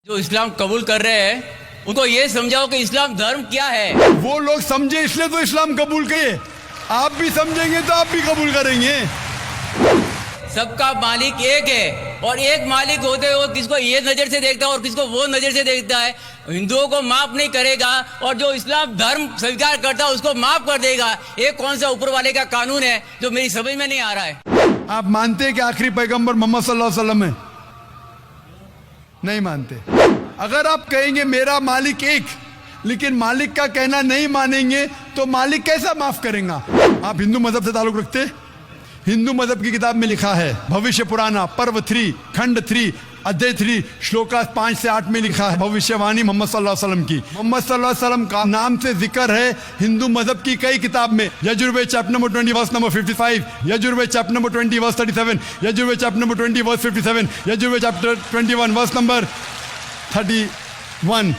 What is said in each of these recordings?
जो इस्लाम कबूल कर रहे हैं उनको ये समझाओ कि इस्लाम धर्म क्या है। वो लोग समझे इसलिए तो इस्लाम कबूल किए, आप भी समझेंगे तो आप भी कबूल करेंगे। सबका मालिक एक है और एक मालिक होते हुए किसको ये नजर से देखता है और किसको वो नजर से देखता है। हिंदुओं को माफ नहीं करेगा और जो इस्लाम धर्म स्वीकार करता है उसको माफ कर देगा। ये कौन सा ऊपर वाले का कानून है जो मेरी समझ में नहीं आ रहा है। आप मानते हैं कि आखिरी पैगंबर मोहम्मद सल्लल्लाहु अलैहि वसल्लम है? नहीं मानते। अगर आप कहेंगे मेरा मालिक एक, लेकिन मालिक का कहना नहीं मानेंगे तो मालिक कैसा माफ करेगा? आप हिंदू मजहब से ताल्लुक रखते हैं? हिंदू मजहब की किताब में लिखा है, भविष्य पुराना पर्व 3 खंड 3 अध्याय 3 श्लोका 5 से 8 में लिखा है भविष्यवाणी मोहम्मद सल्लल्लाहु अलैहि वसल्लम की। मोहम्मद सल्लल्लाहु अलैहि वसल्लम का नाम से जिक्र है हिंदू मजहब की कई किताब में। Yajurveda chapter number 20 verse number 55, Yajurveda chapter number 20 verse 37, Yajurveda chapter number 20 verse 57, Yajurveda chapter 21 verse number 31।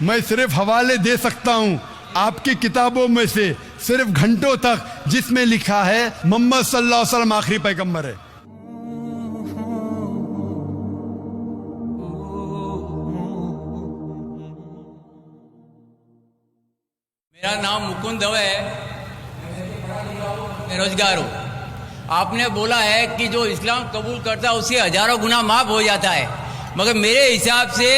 मैं सिर्फ हवाले दे सकता हूं आपकी किताबों में से सिर्फ घंटों तक, जिसमें लिखा है मोहम्मद सल्लल्लाहु अलैहि वसल्लम आखिरी पैगंबर है। मेरा नाम मुकुंद दवे है, बेरोजगार हूँ। आपने बोला है कि जो इस्लाम कबूल करता है उससे हजारों गुना माफ हो जाता है, मगर मेरे हिसाब से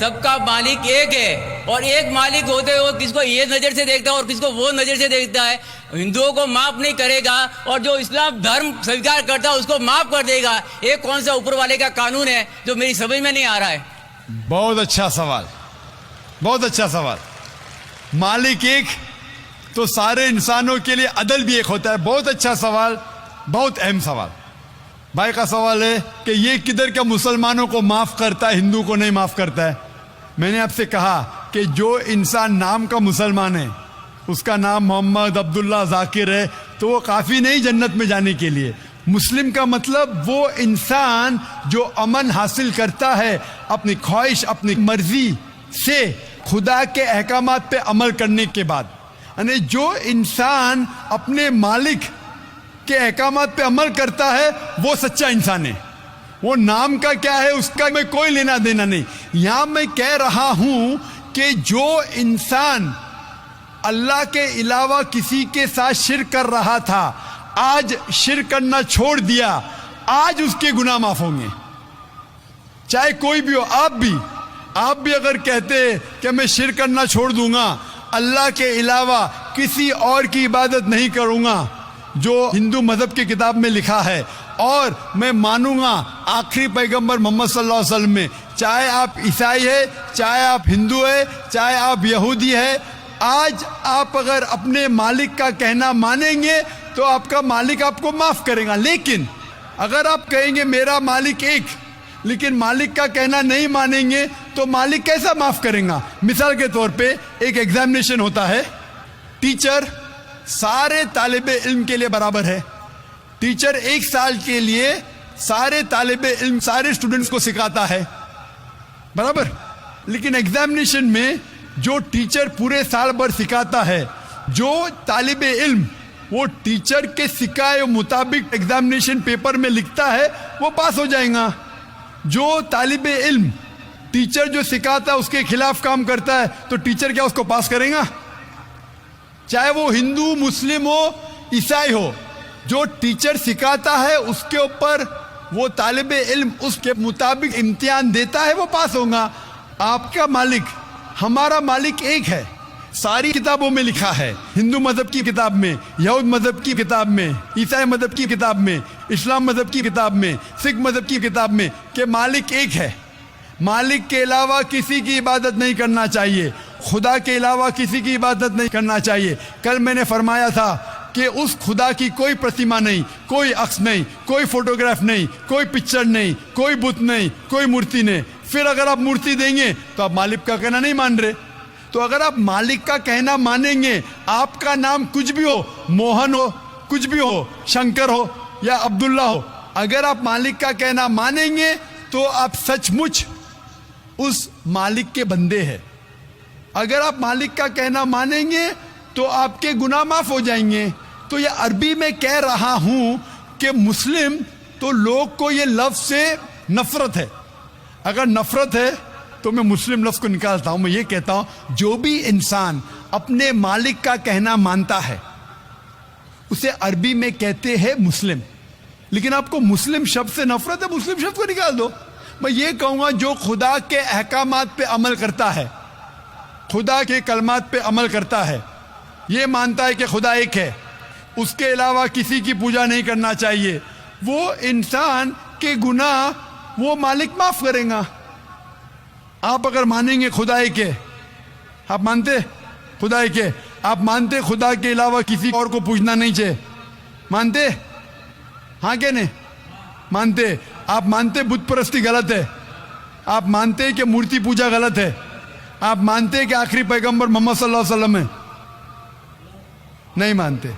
सबका मालिक एक है और एक मालिक होते हुए किसको ये नजर से देखता है और किसको वो नजर से देखता है। हिंदुओं को माफ नहीं करेगा और जो इस्लाम धर्म स्वीकार करता है उसको माफ कर देगा। ये कौन सा ऊपर वाले का कानून है जो मेरी समझ में नहीं आ रहा है। बहुत अच्छा सवाल, बहुत अच्छा सवाल। मालिक एक तो सारे इंसानों के लिए अदल भी एक होता है। बहुत अच्छा सवाल, बहुत अहम सवाल। भाई का सवाल है कि ये किधर का मुसलमानों को माफ करता है, हिंदू को नहीं माफ करता है। मैंने आपसे कहा कि जो इंसान नाम का मुसलमान है, उसका नाम मोहम्मद अब्दुल्ला जाकिर है, तो वो काफ़ी नहीं जन्नत में जाने के लिए। मुस्लिम का मतलब वो इंसान जो अमन हासिल करता है अपनी ख्वाहिश अपनी मर्जी से खुदा के अहकामात पे अमल करने के बाद। यानी जो इंसान अपने मालिक के अहकामात पे अमल करता है वो सच्चा इंसान है। वो नाम का क्या है उसका मैं कोई लेना देना नहीं। यहां मैं कह रहा हूं कि जो इंसान अल्लाह के अलावा किसी के साथ शिर्क कर रहा था, आज शिर्क करना छोड़ दिया, आज उसके गुनाह माफ होंगे। चाहे कोई भी हो, आप भी अगर कहते कि मैं शिर्क करना छोड़ दूंगा, अल्लाह के अलावा किसी और की इबादत नहीं करूंगा जो हिंदू मजहब की किताब में लिखा है, और मैं मानूंगा आखिरी पैगंबर मोहम्मद सल्लल्लाहु अलैहि वसल्लम में, चाहे आप ईसाई है, चाहे आप हिंदू है, चाहे आप यहूदी है, आज आप अगर अपने मालिक का कहना मानेंगे तो आपका मालिक आपको माफ करेगा। लेकिन अगर आप कहेंगे मेरा मालिक एक, लेकिन मालिक का कहना नहीं मानेंगे तो मालिक कैसा माफ करेगा? मिसाल के तौर पे एक एग्जामिनेशन होता है, टीचर सारे तालिबे इल्म के लिए बराबर है। टीचर 1 साल के लिए सारे तालिबे इल्म सारे स्टूडेंट्स को सिखाता है, बराबर। लेकिन एग्जामिनेशन में जो टीचर पूरे साल भर सिखाता है, जो तालिबे इल्म वो टीचर के सिखाए मुताबिक एग्जामिनेशन पेपर में लिखता है वो पास हो जाएगा। जो तालिबे इल्म टीचर जो सिखाता है उसके खिलाफ काम करता है तो टीचर क्या उसको पास करेगा? चाहे वो हिंदू मुस्लिम हो ईसाई हो, जो टीचर सिखाता है उसके ऊपर वो तालिबे इल्म उसके मुताबिक इम्तिहान देता है, वो पास होगा। आपका मालिक हमारा मालिक एक है, सारी किताबों में लिखा है। हिंदू मजहब की किताब में, यहूद मजहब की किताब में, ईसाई मजहब की किताब में, इस्लाम मजहब की किताब में, सिख मजहब की किताब में कि मालिक एक है। मालिक के अलावा किसी की इबादत नहीं करना चाहिए, खुदा के अलावा किसी की इबादत नहीं करना चाहिए। कल मैंने फरमाया था कि उस खुदा की कोई प्रतिमा नहीं, कोई अक्स नहीं, कोई फोटोग्राफ नहीं, कोई पिक्चर नहीं, कोई बुत नहीं, कोई मूर्ति नहीं। फिर अगर आप मूर्ति देंगे तो आप मालिक का कहना नहीं मान रहे। तो अगर आप मालिक का कहना मानेंगे, आपका नाम कुछ भी हो, मोहन हो, कुछ भी हो, शंकर हो या अब्दुल्ला हो, अगर आप मालिक का कहना मानेंगे तो आप सचमुच उस मालिक के बंदे हैं। अगर आप मालिक का कहना मानेंगे तो आपके गुनाह माफ हो जाएंगे। तो ये अरबी में कह रहा हूं कि मुस्लिम तो लोग को ये लफ्ज से नफरत है, अगर नफरत है तो मैं मुस्लिम लफ्ज को निकालता हूं, मैं ये कहता हूं जो भी इंसान अपने मालिक का कहना मानता है उसे अरबी में कहते हैं मुस्लिम। लेकिन आपको मुस्लिम शब्द से नफरत है, मुस्लिम शब्द को निकाल दो। मैं ये कहूंगा जो खुदा के अहकामात पे अमल करता है, खुदा के कलमात पे अमल करता है, ये मानता है कि खुदा एक है, उसके अलावा किसी की पूजा नहीं करना चाहिए, वो इंसान के गुनाह वो मालिक माफ करेगा। आप अगर मानेंगे खुदा एक है, आप मानते खुदा एक है, आप मानते खुदा के अलावा किसी और को पूजना नहीं चाहिए, मानते? हाँ क्या नहीं मानते? आप मानते बुत परस्ती गलत है, आप मानते कि मूर्ति पूजा गलत है, आप मानते कि आखिरी पैगंबर मोहम्मद सल्लल्लाहु अलैहि वसल्लम है? नहीं मानते।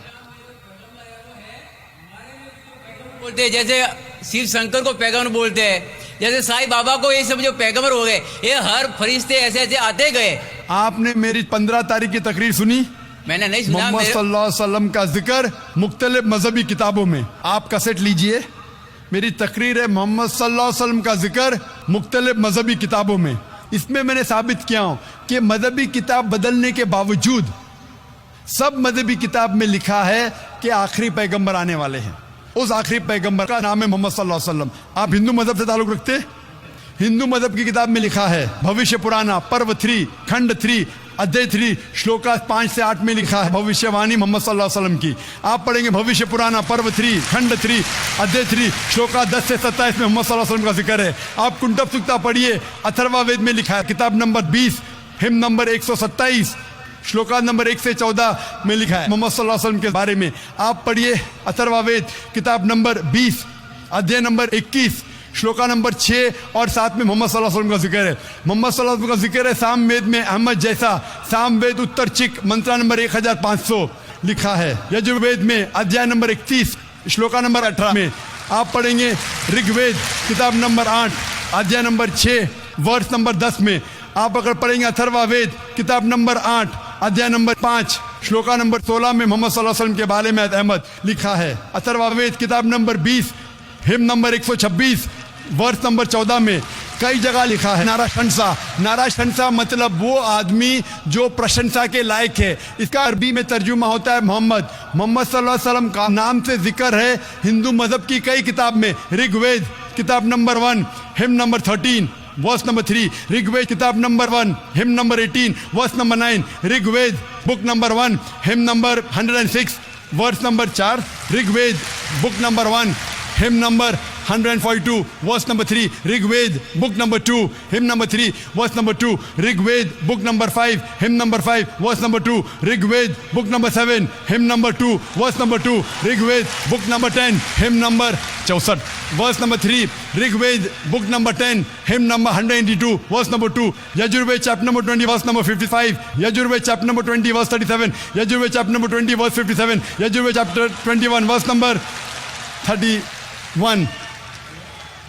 बोलते हैं जैसे शिव शंकर को पैगंबर बोलते हैं, जैसे साईं बाबा को ये सब जो पैगंबर हो गए, ये हर फरिश्ते ऐसे ऐसे आते गए। आपने मेरी 15 तारीख की तकरीर सुनी? मैंने नहीं सुना। मोहम्मद सल्लल्लाहु अलैहि वसल्लम का जिक्र मुख्तलिफ मजहबी किताबों में, आप कैसेट लीजिए, मेरी तकरीर है मोहम्मद सल्लल्लाहु अलैहि वसल्लम का जिक्र मुख्तलिफ मजहबी किताबों में। इसमें मैंने साबित किया हूं कि मजहबी किताब बदलने के बावजूद सब मजहबी किताब में लिखा है कि आखिरी पैगंबर आने वाले हैं। उस आखिरी पैगंबर का नाम है मोहम्मद सल्लल्लाहु अलैहि वसल्लम। आप हिंदू मजहब से ताल्लुक रखते? हिंदू मजहब की किताब में लिखा है, भविष्य पुराना पर्व 3 खंड 3 अध्याय 3 श्लोका 5 से 8 में लिखा है भविष्यवाणी मोहम्मद सल्लल्लाहु अलैहि वसल्लम की। आप पढ़ेंगे भविष्य पुराना पर्व 3 खंड 3 अध्याय 3 श्लोका 10 से 27 में मोहम्मद सल्लल्लाहु अलैहि वसल्लम का जिक्र है। आप कुंटब सुक्ता पढ़िए, अथर्ववेद में लिखा है, किताब number 20 him number 127 shloka number 1 से 14 में लिखा है मोहम्मद सल्लल्लाहु अलैहि वसल्लम के बारे में। आप पढ़िए अथर्ववेद किताब नंबर 20 अध्याय नंबर 21 श्लोका नंबर 6 और 7 में मोहम्मद सल्लल्लाहु अलैहि वसल्लम का जिक्र है। मोहम्मद सल्लल्लाहु अलैहि वसल्लम का जिक्र है सामवेद में अहमद जैसा, सामवेद उत्तर चिक मंत्रा नंबर 1500 लिखा है। यजुर्वेद में अध्याय नंबर 31 श्लोका नंबर 18 में। आप पढ़ेंगे ऋग्वेद किताब नंबर 8 अध्याय नंबर 6 वर्ष नंबर 10 में। आप अगर पढ़ेंगे अथर्ववेद किताब नंबर 8 अध्याय नंबर 5 श्लोका नंबर 16 में मोहम्मद सल्लल्लाहु अलैहि वसल्लम के बारे में अहमद लिखा है। अथर्ववेद किताब नंबर 20 हिम नंबर 126 वर्ष नंबर 14 में कई जगह लिखा है नाराशंसा मतलब वो आदमी जो प्रशंसा के लायक है। इसका अरबी में तर्जुमा होता है मोहम्मद सल्लल्लाहु अलैहि वसल्लम का नाम से जिक्र है हिंदू मजहब की कई किताब में। ऋग्वेद किताब number 1 hymn number 13 verse number 3, Rigveda किताब number 1 hymn number 18 verse number 9, Rigveda book number 1 hymn number 106 verse number 4, Rigveda book number 1 hymn number 142 verse number 3, Rigveda book number 2 hymn number 3 verse number 2, Rigveda book number 5 hymn number 5 verse number 2, Rigveda book number 7 hymn number 2 verse number 2, Rigveda book number 10 hymn number 64 verse number 3, Rigveda book number 10 hymn number 182 verse number 2, Yajurveda chapter number 20 verse number 55, Yajurveda chapter number 20 verse 37, Yajurveda chapter number 20 verse 57, Yajurveda chapter 21 verse number 31।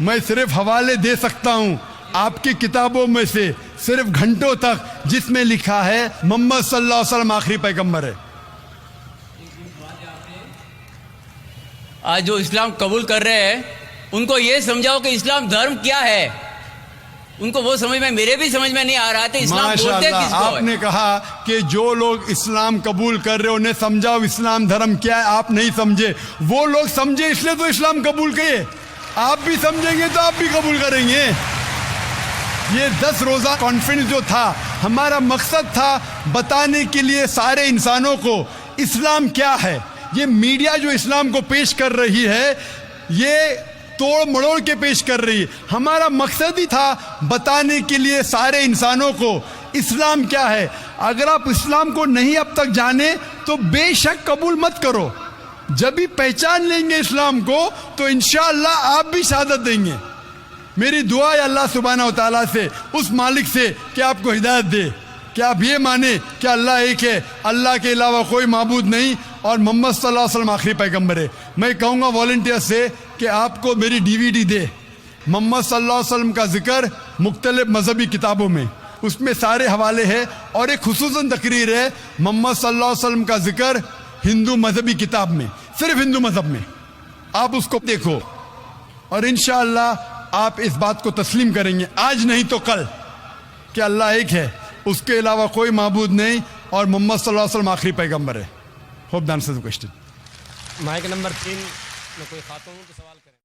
मैं सिर्फ हवाले दे सकता हूं आपकी किताबों में से सिर्फ घंटों तक जिसमें लिखा है मोहम्मद सल्लल्लाहु अलैहि वसल्लम आखिरी पैगंबर है। आज जो इस्लाम कबूल कर रहे हैं उनको ये समझाओ कि इस्लाम धर्म क्या है। उनको वो समझ में, मेरे भी समझ में नहीं आ रहा था इस्लाम बोलते किसको है। आपने कहा कि जो लोग इस्लाम कबूल कर रहे हो उन्हें समझाओ इस्लाम धर्म क्या है। आप नहीं समझे, वो लोग समझे इसलिए तो इस्लाम कबूल किए। आप भी समझेंगे तो आप भी कबूल करेंगे। ये 10 रोजा कॉन्फ्रेंस जो था, हमारा मकसद था बताने के लिए सारे इंसानों को इस्लाम क्या है। ये मीडिया जो इस्लाम को पेश कर रही है ये तोड़ मड़ोड़ के पेश कर रही है। हमारा मकसद ही था बताने के लिए सारे इंसानों को इस्लाम क्या है। अगर आप इस्लाम को नहीं अब तक जाने तो बेशक कबूल मत करो। जब भी पहचान लेंगे इस्लाम को तो इंशाअल्लाह आप भी शहादत देंगे। मेरी दुआ है अल्लाह सुब्हानहू व तआला से, उस मालिक से कि आपको हिदायत दे कि आप ये माने कि अल्लाह एक है, अल्लाह के अलावा कोई माबूद नहीं और मोहम्मद सल्लल्लाहु अलैहि वसल्लम आखिरी पैगंबर है। मैं कहूँगा वॉलंटियर से कि आपको मेरी DVD दे मोहम्मद सल्लल्लाहु अलैहि वसल्लम का जिक्र मुख्तलिफ मजहबी किताबों में, उसमें सारे हवाले हैं। और एक खुसूसन तकरीर है मोहम्मद सल्लल्लाहु अलैहि वसल्लम का जिक्र हिंदू मजहबी किताब में, सिर्फ हिंदू मजहब में। आप उसको देखो और इंशाअल्लाह आप इस बात को तस्लीम करेंगे आज नहीं तो कल कि अल्लाह एक है, उसके अलावा कोई माबूद नहीं और मोहम्मद सल्लल्लाहु अलैहि वसल्लम आखिरी पैगंबर है। Hope the answer the question. Mike number 3 में कोई खातून तो सवाल करें।